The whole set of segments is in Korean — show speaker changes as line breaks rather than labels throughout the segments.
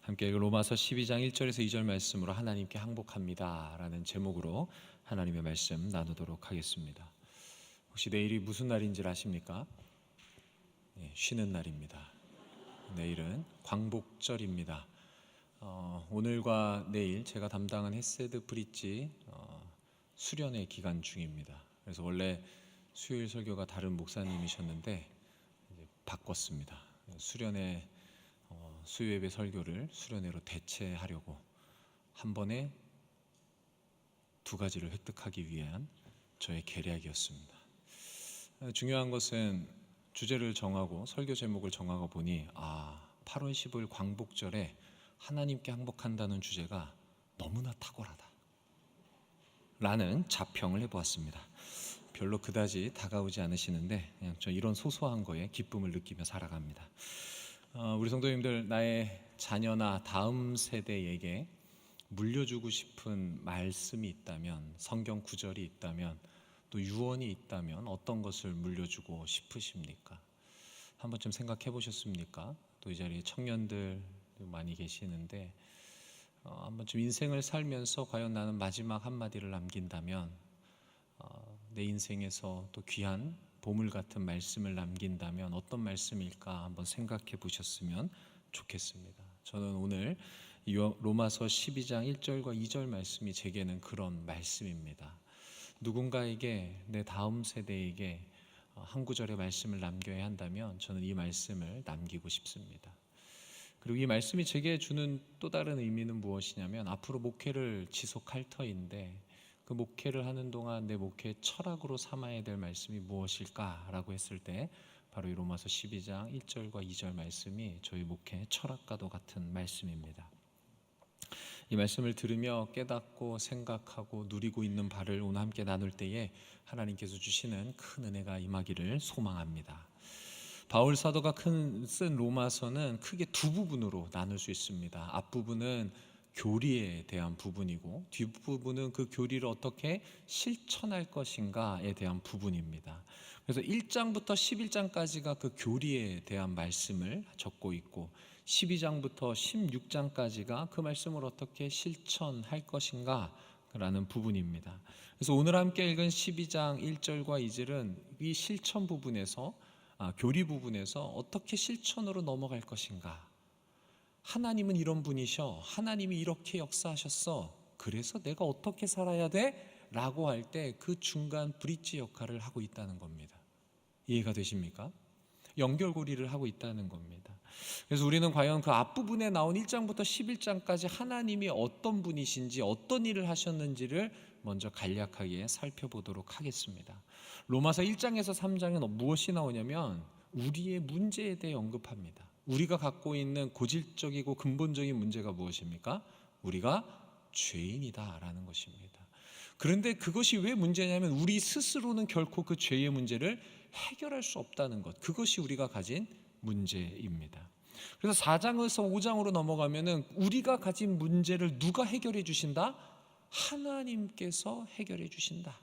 함께 읽은 로마서 12장 1절에서 2절 말씀으로 하나님께 항복합니다 라는 제목으로 하나님의 말씀 나누도록 하겠습니다. 혹시 내일이 무슨 날인지 아십니까? 쉬는 날입니다. 내일은 광복절입니다. 오늘과 내일 제가 담당한 헤세드 브릿지 수련회 기간 중입니다. 그래서 원래 수요일 설교가 다른 목사님이셨는데 이제 바꿨습니다. 수련회 수요예배 설교를 수련회로 대체하려고 한 번에 두 가지를 획득하기 위한 저의 계략이었습니다. 중요한 것은 주제를 정하고 설교 제목을 정하고 보니 8월 15일 광복절에 하나님께 항복한다는 주제가 너무나 탁월하다 라는 자평을 해보았습니다. 별로 그다지 다가오지 않으시는데 그냥 저 이런 소소한 거에 기쁨을 느끼며 살아갑니다. 우리 성도님들, 나의 자녀나 다음 세대에게 물려주고 싶은 말씀이 있다면, 성경 구절이 있다면, 또 유언이 있다면 어떤 것을 물려주고 싶으십니까? 한번 좀 생각해 보셨습니까? 또 이 자리에 청년들 많이 계시는데 한번 좀 인생을 살면서 과연 나는 마지막 한마디를 남긴다면 내 인생에서 또 귀한 보물 같은 말씀을 남긴다면 어떤 말씀일까 한번 생각해 보셨으면 좋겠습니다. 저는 오늘 로마서 12장 1절과 2절 말씀이 제게는 그런 말씀입니다. 누군가에게, 내 다음 세대에게 한 구절의 말씀을 남겨야 한다면 저는 이 말씀을 남기고 싶습니다. 그리고 이 말씀이 제게 주는 또 다른 의미는 무엇이냐면, 앞으로 목회를 지속할 터인데 그 목회를 하는 동안 내 목회의 철학으로 삼아야 될 말씀이 무엇일까라고 했을 때 바로 이 로마서 12장 1절과 2절 말씀이 저희 목회의 철학과도 같은 말씀입니다. 이 말씀을 들으며 깨닫고 생각하고 누리고 있는 바를 오늘 함께 나눌 때에 하나님께서 주시는 큰 은혜가 임하기를 소망합니다. 바울 사도가 쓴 로마서는 크게 두 부분으로 나눌 수 있습니다. 앞부분은 교리에 대한 부분이고 뒷부분은 그 교리를 어떻게 실천할 것인가에 대한 부분입니다. 그래서 1장부터 11장까지가 그 교리에 대한 말씀을 적고 있고 12장부터 16장까지가 그 말씀을 어떻게 실천할 것인가 라는 부분입니다. 그래서 오늘 함께 읽은 12장 1절과 2절은 이 실천 부분에서 교리 부분에서 어떻게 실천으로 넘어갈 것인가, 하나님은 이런 분이셔, 하나님이 이렇게 역사하셨어, 그래서 내가 어떻게 살아야 돼? 라고 할 때 그 중간 브릿지 역할을 하고 있다는 겁니다. 이해가 되십니까? 연결고리를 하고 있다는 겁니다. 그래서 우리는 과연 그 앞부분에 나온 1장부터 11장까지 하나님이 어떤 분이신지, 어떤 일을 하셨는지를 먼저 간략하게 살펴보도록 하겠습니다. 로마서 1장에서 3장은 무엇이 나오냐면 우리의 문제에 대해 언급합니다. 우리가 갖고 있는 고질적이고 근본적인 문제가 무엇입니까? 우리가 죄인이다라는 것입니다. 그런데 그것이 왜 문제냐면 우리 스스로는 결코 그 죄의 문제를 해결할 수 없다는 것, 그것이 우리가 가진 문제입니다. 그래서 4장에서 5장으로 넘어가면은 우리가 가진 문제를 누가 해결해 주신다? 하나님께서 해결해 주신다.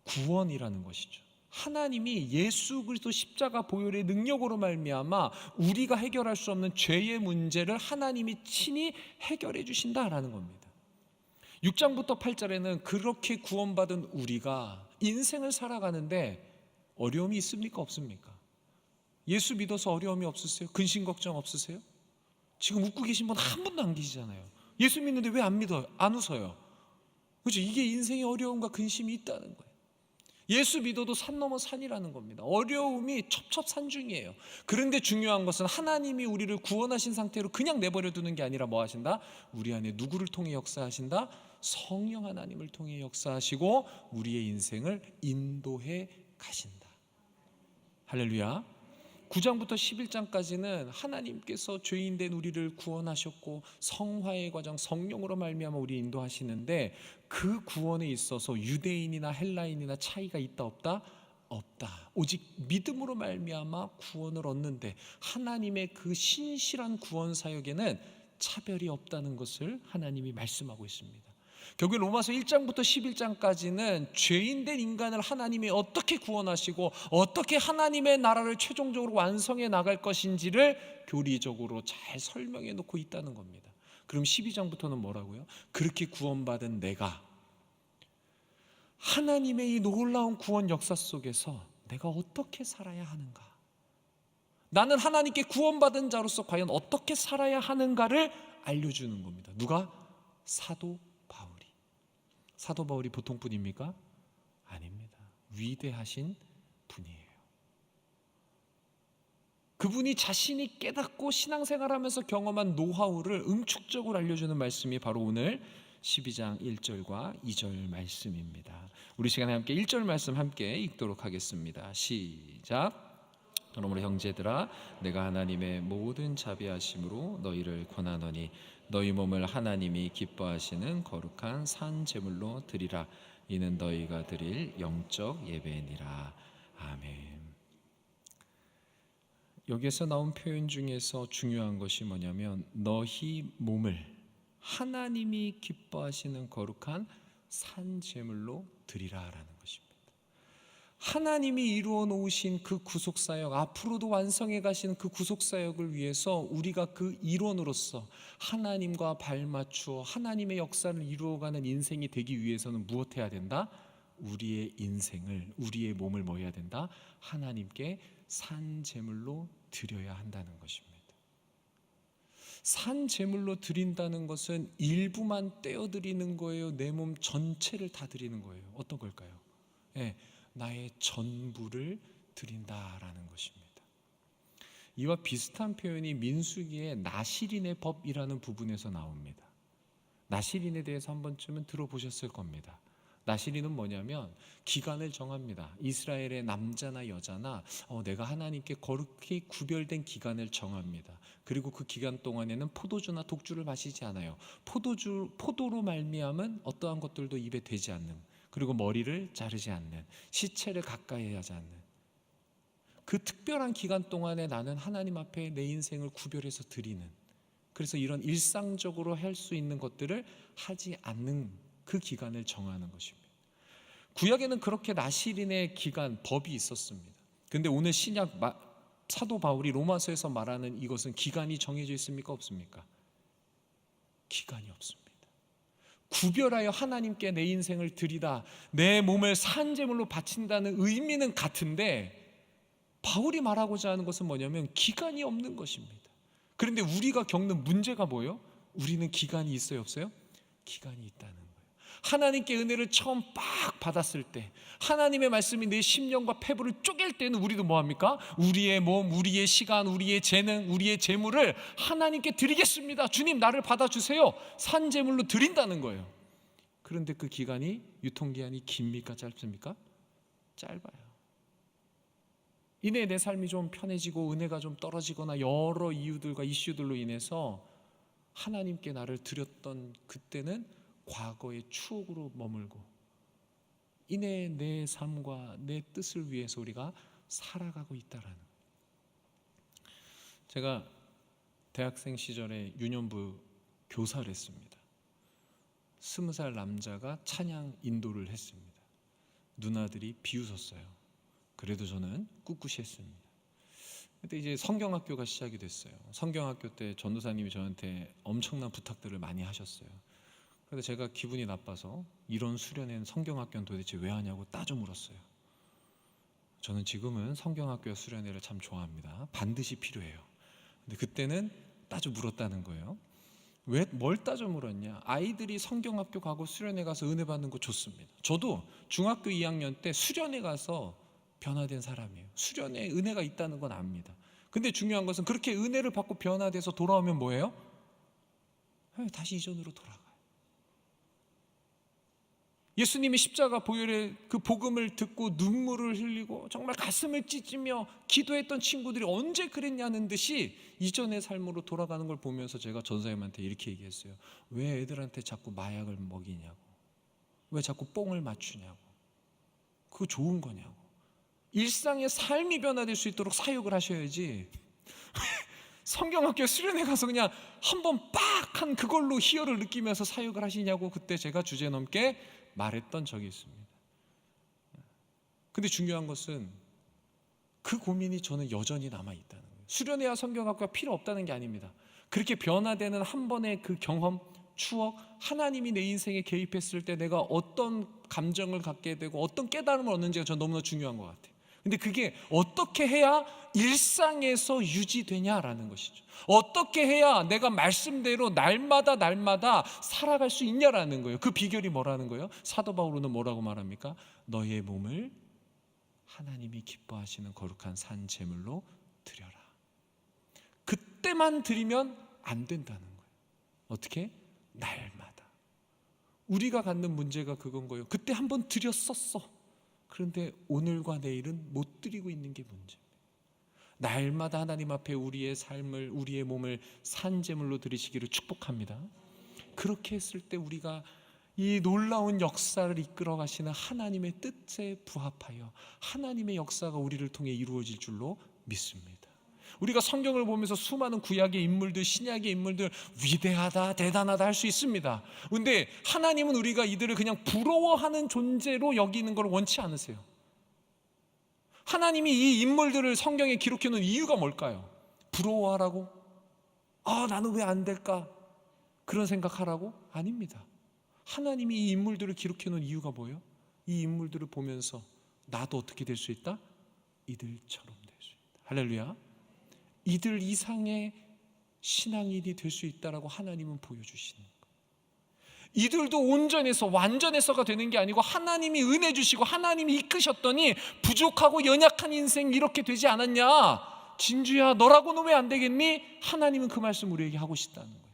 구원이라는 것이죠. 하나님이 예수 그리스도 십자가 보혈의 능력으로 말미암아 우리가 해결할 수 없는 죄의 문제를 하나님이 친히 해결해 주신다라는 겁니다. 6장부터 8절에는 그렇게 구원받은 우리가 인생을 살아가는데 어려움이 있습니까? 없습니까? 예수 믿어서 어려움이 없으세요? 근심 걱정 없으세요? 지금 웃고 계신 분 한 분도 안 계시잖아요. 예수 믿는데 왜 안 믿어요? 안 웃어요? 그렇죠? 이게 인생의 어려움과 근심이 있다는 거예요. 예수 믿어도 산 넘어 산이라는 겁니다. 어려움이 첩첩산중이에요. 그런데 중요한 것은 하나님이 우리를 구원하신 상태로 그냥 내버려 두는 게 아니라 뭐 하신다? 우리 안에 누구를 통해 역사하신다? 성령 하나님을 통해 역사하시고 우리의 인생을 인도해 가신다. 할렐루야. 9장부터 11장까지는 하나님께서 죄인된 우리를 구원하셨고 성화의 과정, 성령으로 말미암아 우리 인도하시는데 그 구원에 있어서 유대인이나 헬라인이나 차이가 있다 없다? 없다. 오직 믿음으로 말미암아 구원을 얻는데 하나님의 그 신실한 구원 사역에는 차별이 없다는 것을 하나님이 말씀하고 있습니다. 결국 로마서 1장부터 11장까지는 죄인된 인간을 하나님이 어떻게 구원하시고 어떻게 하나님의 나라를 최종적으로 완성해 나갈 것인지를 교리적으로 잘 설명해 놓고 있다는 겁니다. 그럼 12장부터는 뭐라고요? 그렇게 구원받은 내가 하나님의 이 놀라운 구원 역사 속에서 내가 어떻게 살아야 하는가? 나는 하나님께 구원받은 자로서 과연 어떻게 살아야 하는가를 알려주는 겁니다. 누가? 사도 바울이. 사도 바울이 보통 분입니까? 아닙니다. 위대하신 분이에요. 그분이 자신이 깨닫고 신앙생활하면서 경험한 노하우를 응축적으로 알려주는 말씀이 바로 오늘 12장 1절과 2절 말씀입니다. 우리 시간에 함께 1절 말씀 함께 읽도록 하겠습니다. 시작. 그러므로 형제들아 내가 하나님의 모든 자비하심으로 너희를 권하노니 너희 몸을 하나님이 기뻐하시는 거룩한 산 제물로 드리라. 이는 너희가 드릴 영적 예배니라. 아멘. 여기에서 나온 표현 중에서 중요한 것이 뭐냐면 너희 몸을 하나님이 기뻐하시는 거룩한 산 제물로 드리라라는 것입니다. 하나님이 이루어 놓으신 그 구속사역, 앞으로도 완성해 가시는 그 구속사역을 위해서 우리가 그 일원으로서 하나님과 발맞추어 하나님의 역사를 이루어가는 인생이 되기 위해서는 무엇해야 된다? 우리의 인생을, 우리의 몸을 뭐 해야 된다? 하나님께 산 제물로 드려야 한다는 것입니다. 산 제물로 드린다는 것은 일부만 떼어드리는 거예요? 내 몸 전체를 다 드리는 거예요? 어떤 걸까요? 나의 전부를 드린다라는 것입니다. 이와 비슷한 표현이 민수기의 나실인의 법이라는 부분에서 나옵니다. 나실인에 대해서 한 번쯤은 들어보셨을 겁니다. 나실인은 뭐냐면 기간을 정합니다. 이스라엘의 남자나 여자나 내가 하나님께 거룩히 구별된 기간을 정합니다. 그리고 그 기간 동안에는 포도주나 독주를 마시지 않아요. 포도로 말미암은 어떠한 것들도 입에 대지 않는, 그리고 머리를 자르지 않는, 시체를 가까이 하지 않는 그 특별한 기간 동안에 나는 하나님 앞에 내 인생을 구별해서 드리는, 그래서 이런 일상적으로 할 수 있는 것들을 하지 않는 그 기간을 정하는 것입니다. 구약에는 그렇게 나실인의 기간, 법이 있었습니다. 그런데 오늘 신약 사도 바울이 로마서에서 말하는 이것은 기간이 정해져 있습니까? 없습니까? 기간이 없습니다. 구별하여 하나님께 내 인생을 드리다, 내 몸을 산제물로 바친다는 의미는 같은데 바울이 말하고자 하는 것은 뭐냐면 기간이 없는 것입니다. 그런데 우리가 겪는 문제가 뭐예요? 우리는 기간이 있어요, 없어요? 기간이 있다는 거예요. 하나님께 은혜를 처음 빡 받았을 때, 하나님의 말씀이 내 심령과 폐부를 쪼갤 때는 우리도 뭐합니까? 우리의 몸, 우리의 시간, 우리의 재능, 우리의 재물을 하나님께 드리겠습니다. 주님 나를 받아주세요. 산재물로 드린다는 거예요. 그런데 그 기간이, 유통기한이 깁니까 짧습니까? 짧아요. 이내 내 삶이 좀 편해지고 은혜가 좀 떨어지거나 여러 이유들과 이슈들로 인해서 하나님께 나를 드렸던 그때는 과거의 추억으로 머물고 이내 내 삶과 내 뜻을 위해서 우리가 살아가고 있다라는. 제가 대학생 시절에 유년부 교사를 했습니다. 20살 남자가 찬양 인도를 했습니다. 누나들이 비웃었어요. 그래도 저는 꿋꿋이 했습니다. 그때 이제 성경학교가 시작이 됐어요. 성경학교 때 전도사님이 저한테 엄청난 부탁들을 많이 하셨어요. 그래서 제가 기분이 나빠서 이런 수련회는 성경학교는 도대체 왜 하냐고 따져 물었어요. 저는 지금은 성경학교 수련회를 참 좋아합니다. 반드시 필요해요. 근데 그때는 따져 물었다는 거예요. 왜, 뭘 따져 물었냐? 아이들이 성경학교 가고 수련회 가서 은혜 받는 거 좋습니다. 저도 중학교 2학년 때 수련회 가서 변화된 사람이에요. 수련회에 은혜가 있다는 건 압니다. 근데 중요한 것은 그렇게 은혜를 받고 변화돼서 돌아오면 뭐예요? 다시 이전으로 돌아가요. 예수님이 십자가 보혈의 그 복음을 듣고 눈물을 흘리고 정말 가슴을 찢으며 기도했던 친구들이 언제 그랬냐는 듯이 이전의 삶으로 돌아가는 걸 보면서 제가 전사님한테 이렇게 얘기했어요. 왜 애들한테 자꾸 마약을 먹이냐고, 왜 자꾸 뽕을 맞추냐고, 그거 좋은 거냐고. 일상의 삶이 변화될 수 있도록 사역을 하셔야지 성경학교 수련회 가서 그냥 한번 빡 한 그걸로 희열을 느끼면서 사역을 하시냐고 그때 제가 주제넘게 말했던 적이 있습니다. 근데 중요한 것은 그 고민이 저는 여전히 남아있다는 거예요. 수련회와 성경학교가 필요 없다는 게 아닙니다. 그렇게 변화되는 한 번의 그 경험, 추억, 하나님이 내 인생에 개입했을 때 내가 어떤 감정을 갖게 되고 어떤 깨달음을 얻는지가 저는 너무나 중요한 것 같아요. 근데 그게 어떻게 해야 일상에서 유지되냐라는 것이죠. 어떻게 해야 내가 말씀대로 날마다 살아갈 수 있냐라는 거예요. 그 비결이 뭐라는 거예요? 사도 바울은 뭐라고 말합니까? 너의 몸을 하나님이 기뻐하시는 거룩한 산 제물로 드려라. 그때만 드리면 안 된다는 거예요. 어떻게? 날마다. 우리가 갖는 문제가 그건 거예요. 그때 한번 드렸었어. 그런데 오늘과 내일은 못 드리고 있는 게 문제입니다. 날마다 하나님 앞에 우리의 삶을, 우리의 몸을 산제물로 드리시기를 축복합니다. 그렇게 했을 때 우리가 이 놀라운 역사를 이끌어 가시는 하나님의 뜻에 부합하여 하나님의 역사가 우리를 통해 이루어질 줄로 믿습니다. 우리가 성경을 보면서 수많은 구약의 인물들, 신약의 인물들 위대하다, 대단하다 할 수 있습니다. 그런데 하나님은 우리가 이들을 그냥 부러워하는 존재로 여기는 걸 원치 않으세요. 하나님이 이 인물들을 성경에 기록해 놓은 이유가 뭘까요? 부러워하라고? 나는 왜 안 될까? 그런 생각하라고? 아닙니다. 하나님이 이 인물들을 기록해 놓은 이유가 뭐예요? 이 인물들을 보면서 나도 어떻게 될 수 있다? 이들처럼 될 수 있다. 할렐루야. 이들 이상의 신앙인이 될 수 있다라고 하나님은 보여주시는 거예요. 이들도 온전해서 완전해서가 되는 게 아니고 하나님이 은혜 주시고 하나님이 이끄셨더니 부족하고 연약한 인생 이렇게 되지 않았냐? 진주야, 너라고는 왜 안 되겠니? 하나님은 그 말씀 우리에게 하고 싶다는 거예요.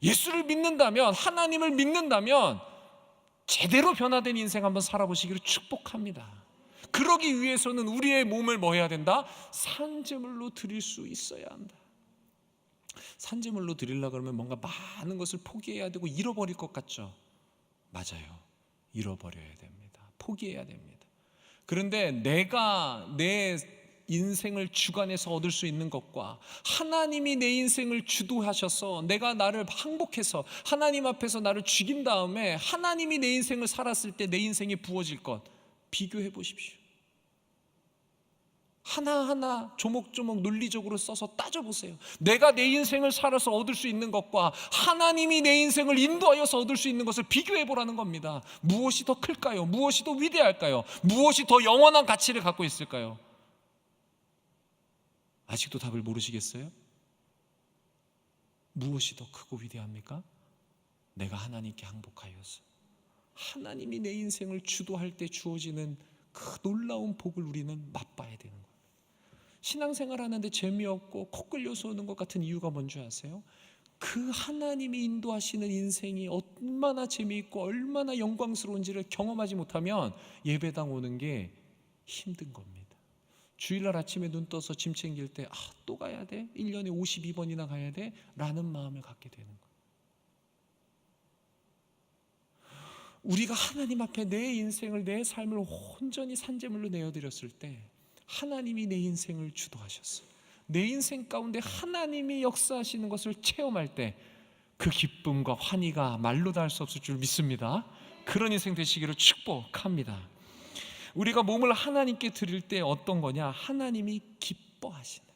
예수를 믿는다면, 하나님을 믿는다면 제대로 변화된 인생 한번 살아보시기를 축복합니다. 그러기 위해서는 우리의 몸을 뭐 해야 된다? 산제물로 드릴 수 있어야 한다. 산제물로 드리려고 그러면 뭔가 많은 것을 포기해야 되고 잃어버릴 것 같죠? 맞아요. 잃어버려야 됩니다. 포기해야 됩니다. 그런데 내가 내 인생을 주관해서 얻을 수 있는 것과 하나님이 내 인생을 주도하셔서 내가 나를 항복해서 하나님 앞에서 나를 죽인 다음에 하나님이 내 인생을 살았을 때 내 인생이 부어질 것 비교해 보십시오. 하나하나 조목조목 논리적으로 써서 따져보세요. 내가 내 인생을 살아서 얻을 수 있는 것과 하나님이 내 인생을 인도하여서 얻을 수 있는 것을 비교해 보라는 겁니다. 무엇이 더 클까요? 무엇이 더 위대할까요? 무엇이 더 영원한 가치를 갖고 있을까요? 아직도 답을 모르시겠어요? 무엇이 더 크고 위대합니까? 내가 하나님께 항복하여서 하나님이 내 인생을 주도할 때 주어지는 그 놀라운 복을 우리는 맛봐야 되는 거예요. 신앙생활 하는데 재미없고 코끌려서 오는 것 같은 이유가 뭔지 아세요? 그 하나님이 인도하시는 인생이 얼마나 재미있고 얼마나 영광스러운지를 경험하지 못하면 예배당 오는 게 힘든 겁니다. 주일날 아침에 눈 떠서 짐 챙길 때 또 가야 돼? 1년에 52번이나 가야 돼? 라는 마음을 갖게 되는 거예요. 우리가 하나님 앞에 내 인생을, 내 삶을 온전히 산제물로 내어드렸을 때 하나님이 내 인생을 주도하셨어요. 내 인생 가운데 하나님이 역사하시는 것을 체험할 때 그 기쁨과 환희가 말로 다 할 수 없을 줄 믿습니다. 그런 인생 되시기를 축복합니다. 우리가 몸을 하나님께 드릴 때 어떤 거냐? 하나님이 기뻐하시는.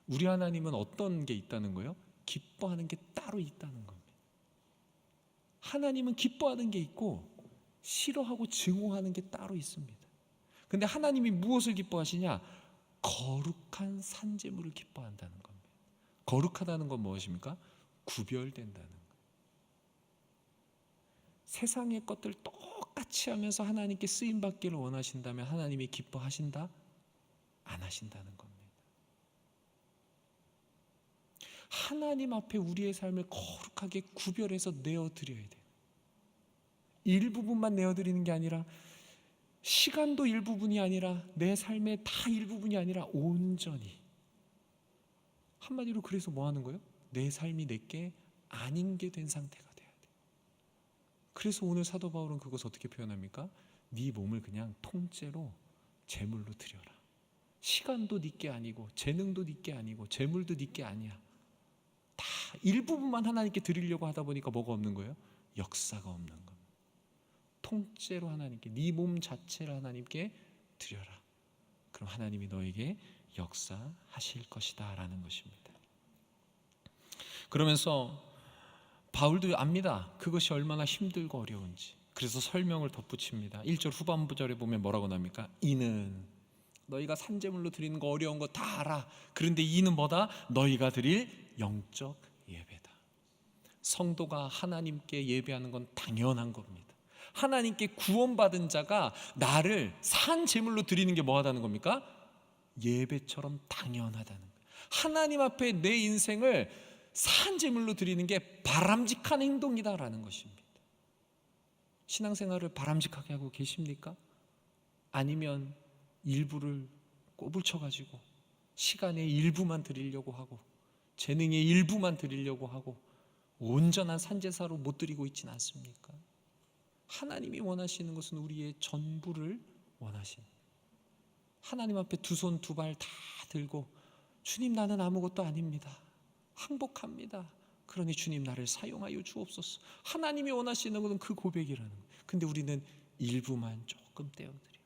우리 하나님은 어떤 게 있다는 거예요? 기뻐하는 게 따로 있다는 겁니다. 하나님은 기뻐하는 게 있고 싫어하고 증오하는 게 따로 있습니다. 근데 하나님이 무엇을 기뻐하시냐? 거룩한 산제물을 기뻐한다는 겁니다. 거룩하다는 건 무엇입니까? 구별된다는 거예요. 세상의 것들 똑같이 하면서 하나님께 쓰임받기를 원하신다면 하나님이 기뻐하신다? 안 하신다는 겁니다. 하나님 앞에 우리의 삶을 거룩하게 구별해서 내어드려야 돼요. 일부분만 내어드리는 게 아니라, 시간도 일부분이 아니라, 내 삶의 다 일부분이 아니라 온전히. 한마디로 그래서 뭐 하는 거예요? 내 삶이 내게 아닌 게 된 상태가 돼야 돼. 그래서 오늘 사도 바울은 그것을 어떻게 표현합니까? 네 몸을 그냥 통째로 제물로 드려라. 시간도 네 게 아니고 재능도 네 게 아니고 재물도 네 게 아니야. 다 일부분만 하나님께 드리려고 하다 보니까 뭐가 없는 거예요? 역사가 없는 겁니다. 통째로 하나님께, 네 몸 자체를 하나님께 드려라. 그럼 하나님이 너에게 역사하실 것이다 라는 것입니다. 그러면서 바울도 압니다. 그것이 얼마나 힘들고 어려운지. 그래서 설명을 덧붙입니다. 1절 후반부절에 보면 뭐라고 나옵니까? 이는, 너희가 산제물로 드리는 거 어려운 거 다 알아. 그런데 이는 뭐다? 너희가 드릴 영적 예배다. 성도가 하나님께 예배하는 건 당연한 겁니다. 하나님께 구원받은 자가 나를 산 제물로 드리는 게 뭐하다는 겁니까? 예배처럼 당연하다는 거예요. 하나님 앞에 내 인생을 산 제물로 드리는 게 바람직한 행동이다라는 것입니다. 신앙생활을 바람직하게 하고 계십니까? 아니면 일부를 꼬불쳐가지고 시간의 일부만 드리려고 하고 재능의 일부만 드리려고 하고 온전한 산제사로 못 드리고 있지는 않습니까? 하나님이 원하시는 것은 우리의 전부를 원하십니다. 하나님 앞에 두 손 두 발 다 들고 주님, 나는 아무것도 아닙니다. 항복합니다. 그러니 주님, 나를 사용하여 주옵소서. 하나님이 원하시는 것은 그 고백이라는 거예요. 근데 우리는 일부만 조금 떼어드리고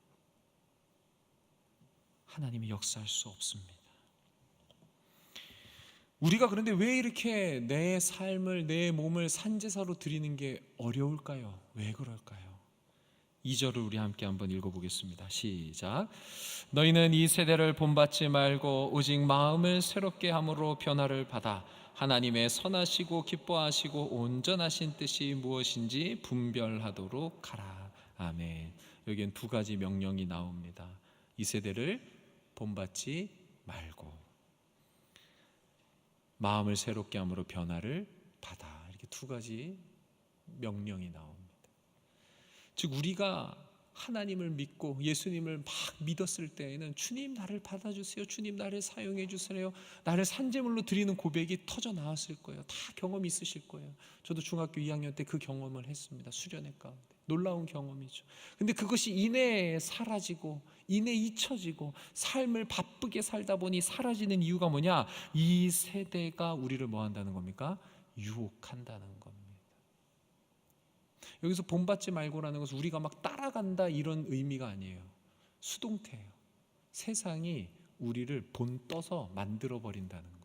하나님이 역사할 수 없습니다. 우리가 그런데 왜 이렇게 내 삶을, 내 몸을 산제사로 드리는 게 어려울까요? 왜 그럴까요? 2절을 우리 함께 한번 읽어보겠습니다. 시작. 너희는 이 세대를 본받지 말고 오직 마음을 새롭게 함으로 변화를 받아 하나님의 선하시고 기뻐하시고 온전하신 뜻이 무엇인지 분별하도록 하라. 아멘. 여기엔 두 가지 명령이 나옵니다. 이 세대를 본받지 말고 마음을 새롭게 함으로 변화를 받아. 이렇게 두 가지 명령이 나옵니다. 즉 우리가 하나님을 믿고 예수님을 막 믿었을 때에는 주님, 나를 받아주세요, 주님, 나를 사용해 주세요, 나를 산제물로 드리는 고백이 터져 나왔을 거예요. 다 경험이 있으실 거예요. 저도 중학교 2학년 때 그 경험을 했습니다. 수련회 가운데. 놀라운 경험이죠. 근데 그것이 이내에 사라지고 이내에 잊혀지고 삶을 바쁘게 살다 보니 사라지는 이유가 뭐냐? 이 세대가 우리를 뭐 한다는 겁니까? 유혹한다는 겁니다. 여기서 본받지 말고라는 것은 우리가 막 따라간다 이런 의미가 아니에요. 수동태예요. 세상이 우리를 본떠서 만들어버린다는 거예요.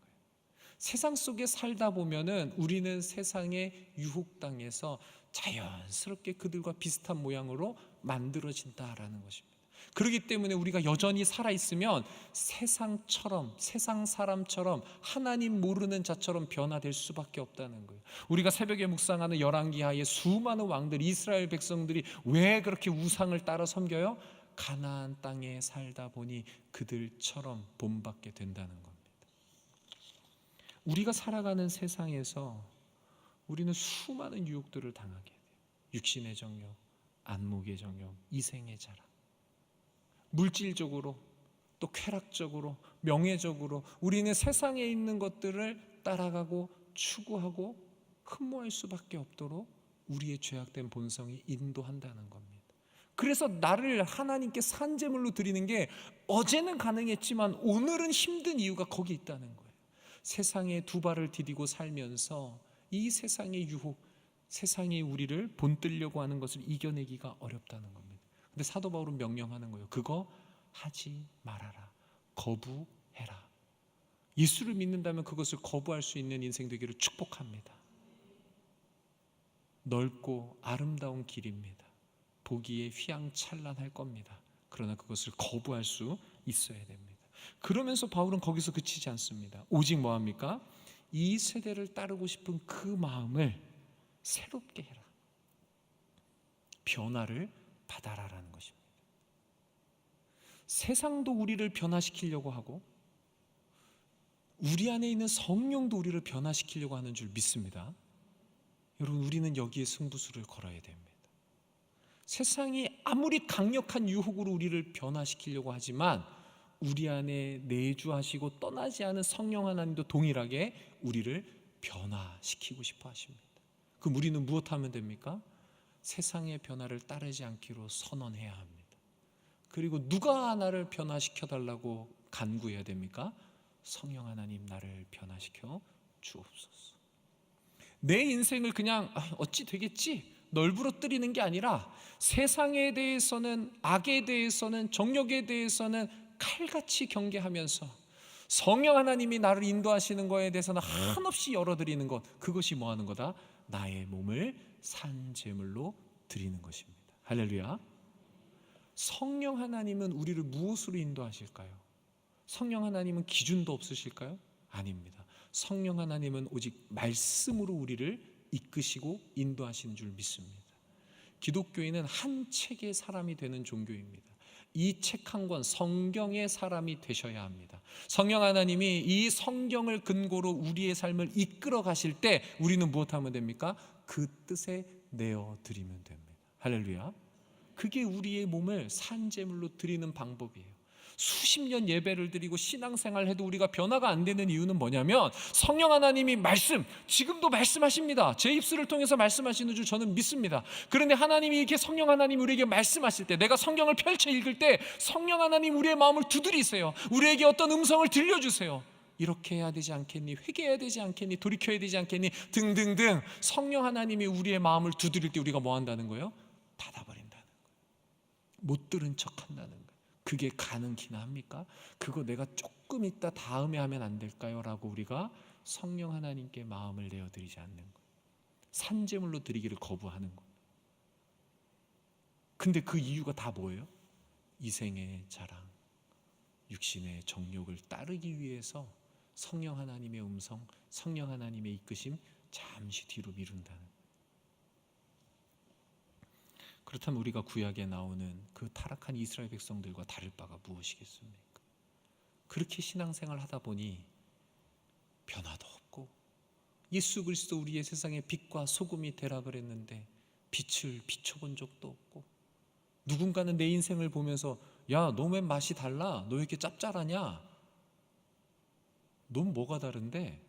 세상 속에 살다 보면은 우리는 세상에 유혹당해서 자연스럽게 그들과 비슷한 모양으로 만들어진다라는 것입니다. 그렇기 때문에 우리가 여전히 살아있으면 세상처럼, 세상 사람처럼, 하나님 모르는 자처럼 변화될 수밖에 없다는 거예요. 우리가 새벽에 묵상하는 열왕기하에 수많은 왕들, 이스라엘 백성들이 왜 그렇게 우상을 따라 섬겨요? 가나안 땅에 살다 보니 그들처럼 본받게 된다는 겁니다. 우리가 살아가는 세상에서 우리는 수많은 유혹들을 당하게 돼요. 육신의 정욕, 안목의 정욕, 이생의 자랑, 물질적으로 또 쾌락적으로 명예적으로 우리는 세상에 있는 것들을 따라가고 추구하고 흠모할 수밖에 없도록 우리의 죄악된 본성이 인도한다는 겁니다. 그래서 나를 하나님께 산제물로 드리는 게 어제는 가능했지만 오늘은 힘든 이유가 거기 있다는 거예요. 세상에 두 발을 디디고 살면서 이 세상의 유혹, 세상이 우리를 본뜨려고 하는 것을 이겨내기가 어렵다는 겁니다. 근데 사도 바울은 명령하는 거예요. 그거 하지 말아라. 거부해라. 예수를 믿는다면 그것을 거부할 수 있는 인생 되기를 축복합니다. 넓고 아름다운 길입니다. 보기에 휘황찬란할 겁니다. 그러나 그것을 거부할 수 있어야 됩니다. 그러면서 바울은 거기서 그치지 않습니다. 오직 뭐합니까? 이 세대를 따르고 싶은 그 마음을 새롭게 해라. 변화를 받아라라는 것입니다. 세상도 우리를 변화시키려고 하고 우리 안에 있는 성령도 우리를 변화시키려고 하는 줄 믿습니다. 여러분, 우리는 여기에 승부수를 걸어야 됩니다. 세상이 아무리 강력한 유혹으로 우리를 변화시키려고 하지만 우리 안에 내주하시고 떠나지 않은 성령 하나님도 동일하게 우리를 변화시키고 싶어 하십니다. 그럼 우리는 무엇하면 됩니까? 세상의 변화를 따르지 않기로 선언해야 합니다. 그리고 누가 나를 변화시켜달라고 간구해야 됩니까? 성령 하나님 나를 변화시켜 주옵소서. 내 인생을 그냥 어찌 되겠지 널브러뜨리는 게 아니라 세상에 대해서는, 악에 대해서는, 정욕에 대해서는 칼같이 경계하면서 성령 하나님이 나를 인도하시는 거에 대해서는 한없이 열어드리는 것, 그것이 뭐 하는 거다? 나의 몸을 산 제물로 드리는 것입니다. 할렐루야. 성령 하나님은 우리를 무엇으로 인도하실까요? 성령 하나님은 기준도 없으실까요? 아닙니다. 성령 하나님은 오직 말씀으로 우리를 이끄시고 인도하시는 줄 믿습니다. 기독교인은 한 책의 사람이 되는 종교입니다. 이 책 한 권 성경의 사람이 되셔야 합니다. 성령 하나님이 이 성경을 근거로 우리의 삶을 이끌어 가실 때 우리는 무엇하면 됩니까? 그 뜻에 내어드리면 됩니다. 할렐루야. 그게 우리의 몸을 산제물로 드리는 방법이에요. 수십 년 예배를 드리고 신앙생활을 해도 우리가 변화가 안 되는 이유는 뭐냐면 성령 하나님이 지금도 말씀하십니다. 제 입술을 통해서 말씀하시는 줄 저는 믿습니다. 그런데 하나님이 이렇게 성령 하나님 우리에게 말씀하실 때, 내가 성경을 펼쳐 읽을 때 성령 하나님 우리의 마음을 두드리세요. 우리에게 어떤 음성을 들려주세요. 이렇게 해야 되지 않겠니? 회개해야 되지 않겠니? 돌이켜야 되지 않겠니? 등등등. 성령 하나님이 우리의 마음을 두드릴 때 우리가 뭐 한다는 거예요? 닫아버린다는 거예요. 못 들은 척 한다는 거예요. 그게 가능키나 합니까? 그거 내가 조금 있다 다음에 하면 안 될까요? 라고 우리가 성령 하나님께 마음을 내어드리지 않는 거예요. 산제물로 드리기를 거부하는 거예요. 근데 그 이유가 다 뭐예요? 이생의 자랑, 육신의 정욕을 따르기 위해서 성령 하나님의 음성, 성령 하나님의 이끄심 잠시 뒤로 미룬다는. 그렇다면 우리가 구약에 나오는 그 타락한 이스라엘 백성들과 다를 바가 무엇이겠습니까? 그렇게 신앙생활 하다 보니 변화도 없고, 예수 그리스도 우리의 세상의 빛과 소금이 되라 그랬는데 빛을 비춰본 적도 없고, 누군가는 내 인생을 보면서 야, 너 왜 맛이 달라? 너 왜 이렇게 짭짤하냐? 넌 뭐가 다른데?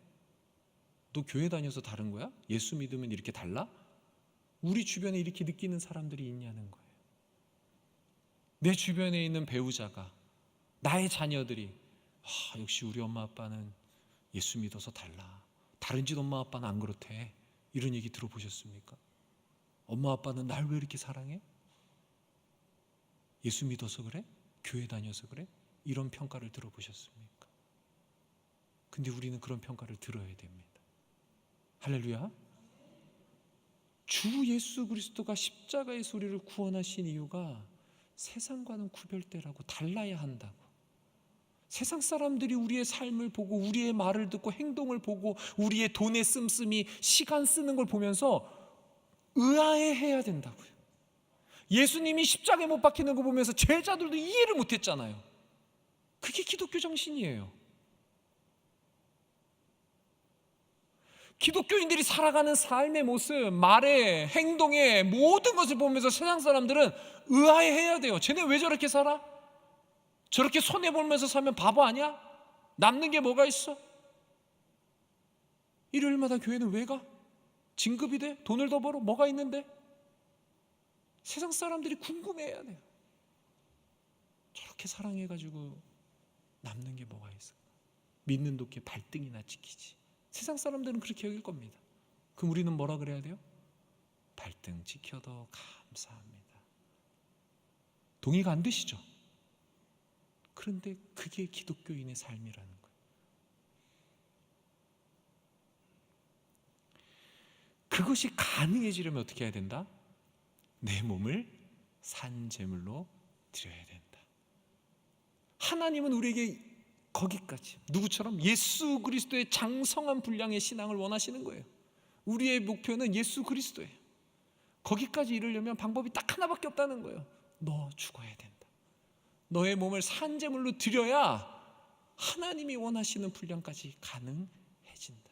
너 교회 다녀서 다른 거야? 예수 믿으면 이렇게 달라? 우리 주변에 이렇게 느끼는 사람들이 있냐는 거예요. 내 주변에 있는 배우자가, 나의 자녀들이 역시 우리 엄마 아빠는 예수 믿어서 달라, 다른 집 엄마 아빠는 안 그렇대, 이런 얘기 들어보셨습니까? 엄마 아빠는 날 왜 이렇게 사랑해? 예수 믿어서 그래? 교회 다녀서 그래? 이런 평가를 들어보셨습니까? 근데 우리는 그런 평가를 들어야 됩니다. 할렐루야. 주 예수 그리스도가 십자가에서 우리를 구원하신 이유가 세상과는 구별되라고, 달라야 한다고. 세상 사람들이 우리의 삶을 보고, 우리의 말을 듣고, 행동을 보고, 우리의 돈의 씀씀이, 시간 쓰는 걸 보면서 의아해해야 된다고요. 예수님이 십자가에 못 박히는 거 보면서 제자들도 이해를 못했잖아요. 그게 기독교 정신이에요. 기독교인들이 살아가는 삶의 모습, 말에, 행동에, 모든 것을 보면서 세상 사람들은 의아해해야 돼요. 쟤네 왜 저렇게 살아? 저렇게 손해보면서 살면 바보 아니야? 남는 게 뭐가 있어? 일요일마다 교회는 왜 가? 진급이 돼? 돈을 더 벌어? 뭐가 있는데? 세상 사람들이 궁금해해야 돼요. 저렇게 사랑해가지고 남는 게 뭐가 있을까? 믿는 도끼 발등이나 찍히지. 세상 사람들은 그렇게 여길 겁니다. 그럼 우리는 뭐라 그래야 돼요? 발등 찍혀도 감사합니다. 동의가 안 되시죠? 그런데 그게 기독교인의 삶이라는 거예요. 그것이 가능해지려면 어떻게 해야 된다? 내 몸을 산제물로 드려야 된다. 하나님은 우리에게 거기까지, 누구처럼? 예수 그리스도의 장성한 분량의 신앙을 원하시는 거예요. 우리의 목표는 예수 그리스도예요. 거기까지 이르려면 방법이 딱 하나밖에 없다는 거예요. 너 죽어야 된다. 너의 몸을 산제물로 드려야 하나님이 원하시는 분량까지 가능해진다.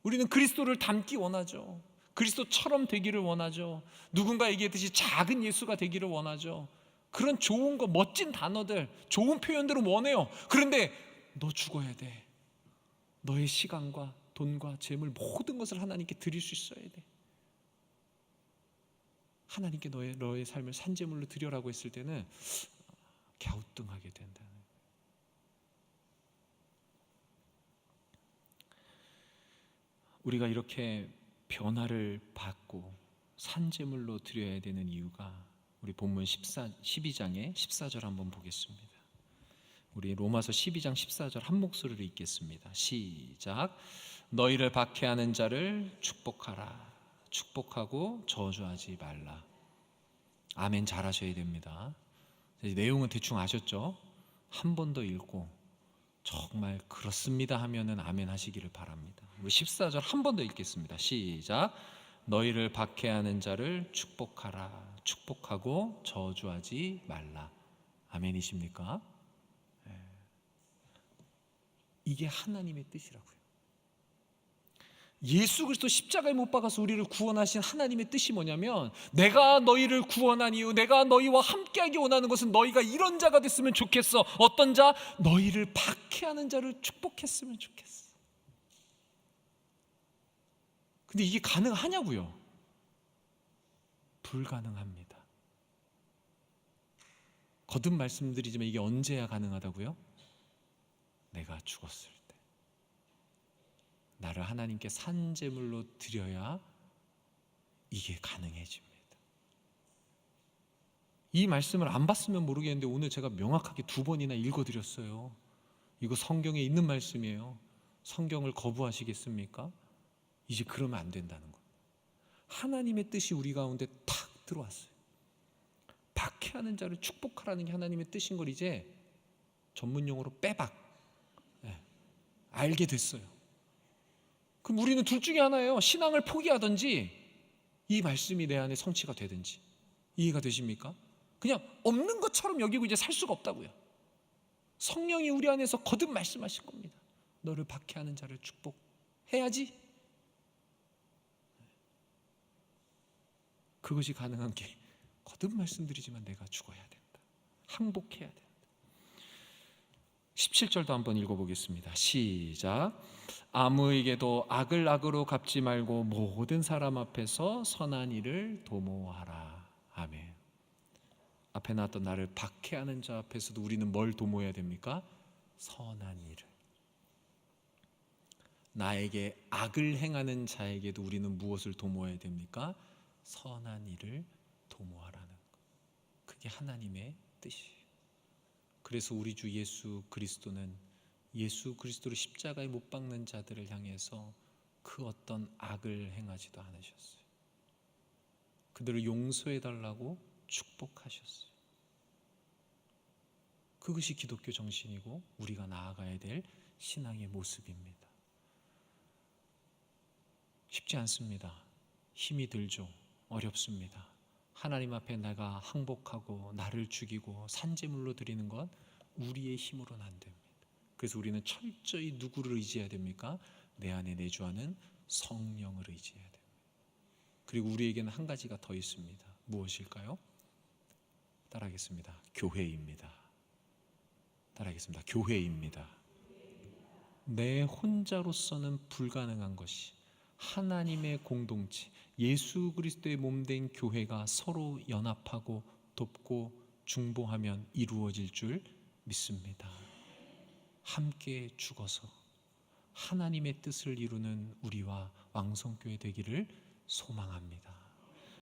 우리는 그리스도를 닮기 원하죠. 그리스도처럼 되기를 원하죠. 누군가 얘기했듯이 작은 예수가 되기를 원하죠. 그런 좋은 거, 멋진 단어들, 좋은 표현들은 원해요. 그런데 너 죽어야 돼. 너의 시간과 돈과 재물, 모든 것을 하나님께 드릴 수 있어야 돼. 하나님께 너의 삶을 산제물로 드려라고 했을 때는 갸우뚱하게 된다는 거예요. 우리가 이렇게 변화를 받고 산제물로 드려야 되는 이유가 우리 본문 12장의 14절 한번 보겠습니다. 우리 로마서 12장 14절 한 목소리로 읽겠습니다. 시작. 너희를 박해하는 자를 축복하라. 축복하고 저주하지 말라. 아멘 잘하셔야 됩니다. 내용은 대충 아셨죠? 한 번 더 읽고 정말 그렇습니다 하면은 아멘 하시기를 바랍니다. 우리 14절 한 번 더 읽겠습니다. 시작. 너희를 박해하는 자를 축복하라. 축복하고 저주하지 말라. 아멘이십니까? 이게 하나님의 뜻이라고요. 예수 그리스도 십자가에 못 박아서 우리를 구원하신 하나님의 뜻이 뭐냐면, 내가 너희를 구원한 이유, 내가 너희와 함께하기 원하는 것은 너희가 이런 자가 됐으면 좋겠어. 어떤 자? 너희를 박해하는 자를 축복했으면 좋겠어. 근데 이게 가능하냐고요? 불가능합니다. 거듭 말씀드리지만 이게 언제야 가능하다고요? 내가 죽었을 때, 나를 하나님께 산제물로 드려야 이게 가능해집니다. 이 말씀을 안 봤으면 모르겠는데 오늘 제가 명확하게 2번이나 읽어드렸어요. 이거 성경에 있는 말씀이에요. 성경을 거부하시겠습니까? 이제 그러면 안 된다는 거예요. 하나님의 뜻이 우리 가운데 탁 들어왔어요. 박해하는 자를 축복하라는 게 하나님의 뜻인 걸 이제 전문용어로 빼박 알게 됐어요. 그럼 우리는 둘 중에 하나예요. 신앙을 포기하든지 이 말씀이 내 안에 성취가 되든지. 이해가 되십니까? 그냥 없는 것처럼 여기고 이제 살 수가 없다고요. 성령이 우리 안에서 거듭 말씀하실 겁니다. 너를 박해하는 자를 축복해야지. 그것이 가능한 게 거듭 말씀드리지만 내가 죽어야 된다. 항복해야 된다. 17절도 한번 읽어보겠습니다. 시작. 아무에게도 악을 악으로 갚지 말고 모든 사람 앞에서 선한 일을 도모하라. 아멘. 앞에 나왔던 나를 박해하는 자 앞에서도 우리는 뭘 도모해야 됩니까? 선한 일을. 나에게 악을 행하는 자에게도 우리는 무엇을 도모해야 됩니까? 선한 일을 도모하라는 것. 그게 하나님의 뜻이에요. 그래서 우리 주 예수 그리스도는 예수 그리스도를 십자가에 못 박는 자들을 향해서 그 어떤 악을 행하지도 않으셨어요. 그들을 용서해 달라고 축복하셨어요. 그것이 기독교 정신이고 우리가 나아가야 될 신앙의 모습입니다. 쉽지 않습니다. 힘이 들죠. 어렵습니다. 하나님 앞에 내가 항복하고 나를 죽이고 산제물로 드리는 것 우리의 힘으로는 안 됩니다. 그래서 우리는 철저히 누구를 의지해야 됩니까? 내 안에 내주하는 성령을 의지해야 됩니다. 그리고 우리에게는 한 가지가 더 있습니다. 무엇일까요? 따라하겠습니다. 교회입니다. 따라하겠습니다. 교회입니다. 내 혼자로서는 불가능한 것이 하나님의 공동체, 예수 그리스도의 몸된 교회가 서로 연합하고 돕고 중보하면 이루어질 줄 믿습니다. 함께 죽어서 하나님의 뜻을 이루는 우리와 왕성교회 되기를 소망합니다.